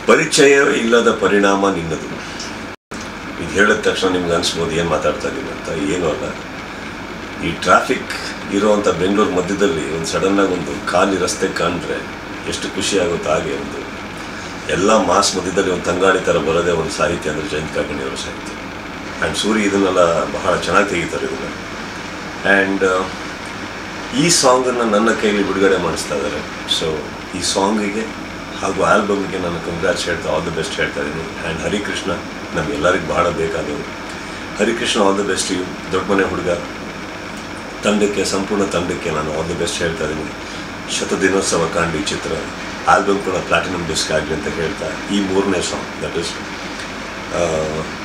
ಪರಿಚಯ ಇಲ್ಲದ ಪರಿಣಾಮ ನಿನ್ನದು. ಇದು ಹೇಳಿದ ತಕ್ಷಣ ನಿಮ್ಗೆ ಅನಿಸ್ಬೋದು ಏನು ಮಾತಾಡ್ತಾ ಇದ್ದೀನಿ ಅಂತ. ಏನೂ ಅಲ್ಲ. ಈ ಟ್ರಾಫಿಕ್ ಇರೋವಂಥ ಬೆಂಗಳೂರು ಮಧ್ಯದಲ್ಲಿ ಒಂದು ಸಡನ್ನಾಗಿ ಒಂದು ಖಾಲಿ ರಸ್ತೆ ಕಂಡ್ರೆ ಎಷ್ಟು ಖುಷಿ ಆಗುತ್ತೋ ಹಾಗೆ ಒಂದು ಎಲ್ಲ ಮಾಸ್ ಮಧ್ಯದಲ್ಲಿ ಒಂದು ತಂಗಾಳಿ ಥರ ಬರೋದೇ ಒಂದು ಸಾಹಿತ್ಯ ಅಂದರೆ ಜಯಂತ್ ಕಾಕಣಿಯವರ ಸಾಹಿತ್ಯ. ಆ್ಯಂಡ್ ಸೂರಿ ಇದನ್ನೆಲ್ಲ ಬಹಳ ಚೆನ್ನಾಗಿ ತೆಗಿತಾರೆ ಇದನ್ನು. ಆ್ಯಂಡ್ ಈ ಸಾಂಗನ್ನು ನನ್ನ ಕೈಯಲ್ಲಿ ಬಿಡುಗಡೆ ಮಾಡಿಸ್ತಾ ಇದ್ದಾರೆ. ಸೊ ಈ ಸಾಂಗಿಗೆ ಹಾಗೂ ಆಲ್ಬಮ್ಗೆ ನಾನು ಕಂಗ್ರಾಟ್ಸ್ ಹೇಳ್ತಾ ಆಲ್ ದ ಬೆಸ್ಟ್ ಹೇಳ್ತಾ ಇದ್ದೀನಿ. ಆ್ಯಂಡ್ ಹರಿಕೃಷ್ಣ ನಮಗೆಲ್ಲರಿಗೂ ಬಹಳ ಬೇಕಾದವರು. Harikrishna all the best you. ದೊಡ್ಡ ಮನೆ ಹುಡುಗ ತಂಡಕ್ಕೆ, ಸಂಪೂರ್ಣ ತಂಡಕ್ಕೆ ನಾನು ಆಲ್ ದ ಬೆಸ್ಟ್ ಹೇಳ್ತಾ ಇದ್ದೀನಿ. ಶತದಿನೋತ್ಸವ ಕಾಂಡಿ ಚಿತ್ರ ಆಲ್ಬಮ್ ಕೂಡ ಪ್ಲಾಟಿನಮ್ ಡಿಸ್ಕ್ ಆಗಲಿ ಅಂತ ಹೇಳ್ತಾ ಈ 3ನೇ ಸಾಂಗ್ ದಟ್ ಇಸ್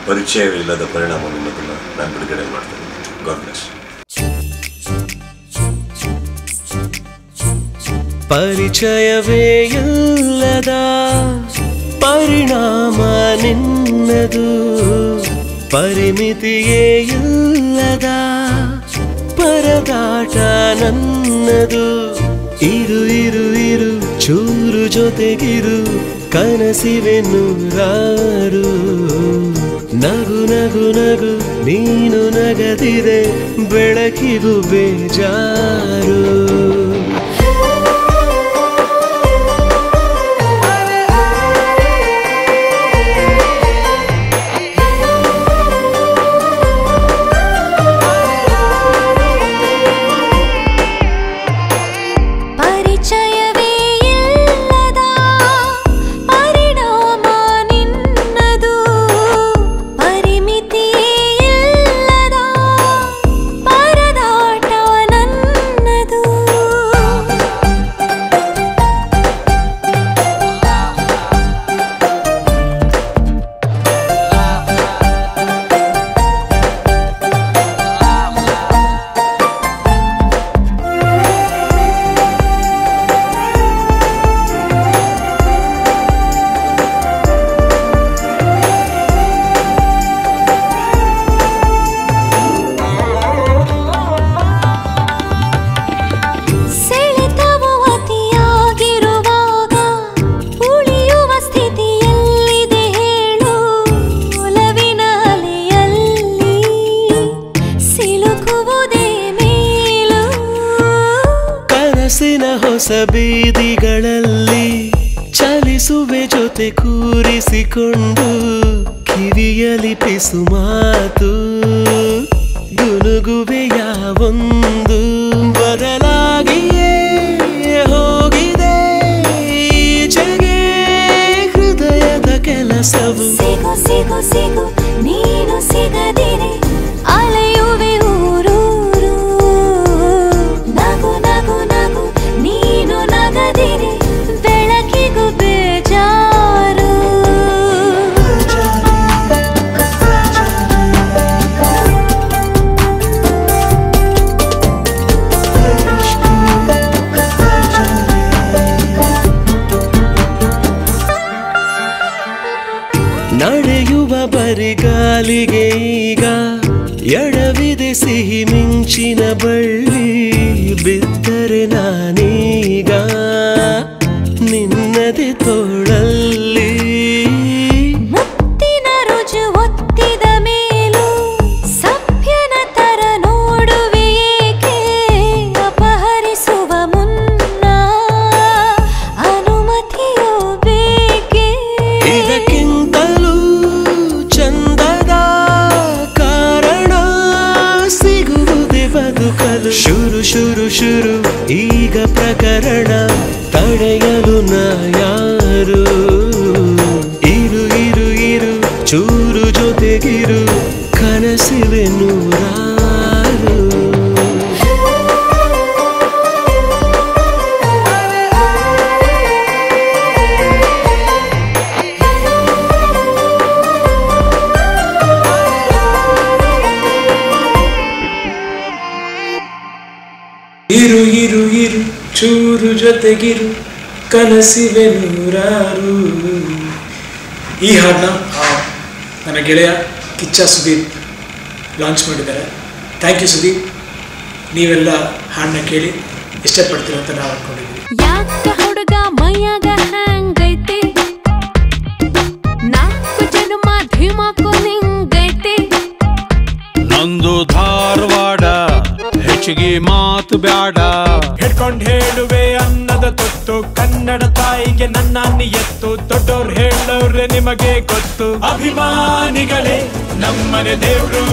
ಪರಿಚಯವಿಲ್ಲದ ಪರಿಣಾಮ ನಿನ್ನದನ್ನು ನಾನು ಬಿಡುಗಡೆ ಮಾಡ್ತಾ ಇದ್ದೀನಿ. God bless. ಪರಿಚಯವೇ ಇಲ್ಲದ ಪರಿಣಾಮ ನಿನ್ನದು, ಪರಿಮಿತಿಯೇ ಇಲ್ಲದ ಪರದಾಟ ನನ್ನದು. ಇರು ಇರು ಇರು ಚೂರು ಜೊತೆಗಿರು, ಕನಸಿವೆ ನೂರಾರು. ನಗು ನಗು ನಗು ನೀನು ನಗದಿದೆ, ಬೆಳಕಿಗೂ ಬೇಜಾರು. ಹೊಸ ಬೀದಿಗಳಲ್ಲಿ ಚಲಿಸುವೆ ಜೊತೆ ಕೂರಿಸಿಕೊಂಡು, ಕಿವಿಯಲಿ ಪಿಸು ಮಾತು ಗುನುಗುವೆ ಯಾವೊಂದು. ಬದಲಾಗಿಯೇ ಹೋಗಿದೆ ಈಚೆಗೆ ಹೃದಯದ ಕೆಲಸವು. ಸಿಗು ಸಿಗು ಸಿಗು ನೀನು ಸಿಗದಿರೆ ಅಲೆಯುವೆ ಊರೂರು. ನಗು ನಗು ನಗು ನೀನು ನಗದಿರೆ ಬೆಳಕಿಗೂ ಬೇಜಾರು. ನಡೆಯುವ ಬರಿಗಾಲಿಗೆ ಈಗ ಎಡವಿದೆ ಸಿಹಿ ಮಿಂಚಿನ ಬಳ್ಳಿ. ಬಿದ್ದರೆ ನಾನೀಗ ನಿನ್ನದೆ ತೋಳಲ್ಲಿ. ಮುತ್ತಿನ ರುಜು ಒತ್ತಿದ ಮೇಲೂ ಸಭ್ಯನ ತರ ನೋಡುವೆ ಏಕೆ? ಅಪಹರಿಸುವ ಮುನ್ನ ಅನುಮತಿಯೋ ಬೇಕೆ? ಇದಕ್ಕಿಂತಲೂ ಚಂದದ ಕಾರಣ ಸಿಗುವುದೇ ಬದುಕಲು. ಶುರು ಶುರು ಶುರು ಈಗ ಪ್ರಕರಣ, ತಡೆಯಲು ನಾ ಯಾರು? ಇರು ಇರು ಇರು ಚೂರು ಜೊತೆಗಿರು, ಕನಸಿವೆ ನೂರಾರು. ಇರು ಇರು ಇರು ಚೂರು ಜೊತೆಗಿರು, ಕನಸಿವೆ ನೂರಾರು. ಈ ಹಾಡನ್ನ ನನ್ನ ಗೆಳೆಯ ಕಿಚ್ಚ ಸುದೀಪ್ ಲಾಂಚ್ ಮಾಡಿದ್ದಾರೆ. Thank you Sudeep. ನೀವೆಲ್ಲ ಹಾಡನ್ನ ಕೇಳಿ ಇಷ್ಟಪಡ್ತೀರ ಅಂತ ನಾವು ಅನ್ಕೊಂಡಿದ್ದೀವಿ. ಯಾಕ ಹುಡುಗ ಮೈಯಾಗ ಹ್ಯಾಂಗೈತಿ ಧಾರವಾಡ ಹೆಚ್ಚಿಗೆ ಮಾತು ಬ್ಯಾಡ ಹಿಡ್ಕೊಂಡ್ ಹೇಳುವೆ ಅನ್ನದ ತುತ್ತು ಕನ್ನಡ ತಾಯಿಗೆ ನನ್ನ ನಿಯತ್ತು ದೊಡ್ಡೋರ್ ಹೇಳೋರೆ ನಿಮಗೆ ಗೊತ್ತು ಅಭಿಮಾನಿಗಳೇ ನಮ್ಮನೆ ದೇವ್ರು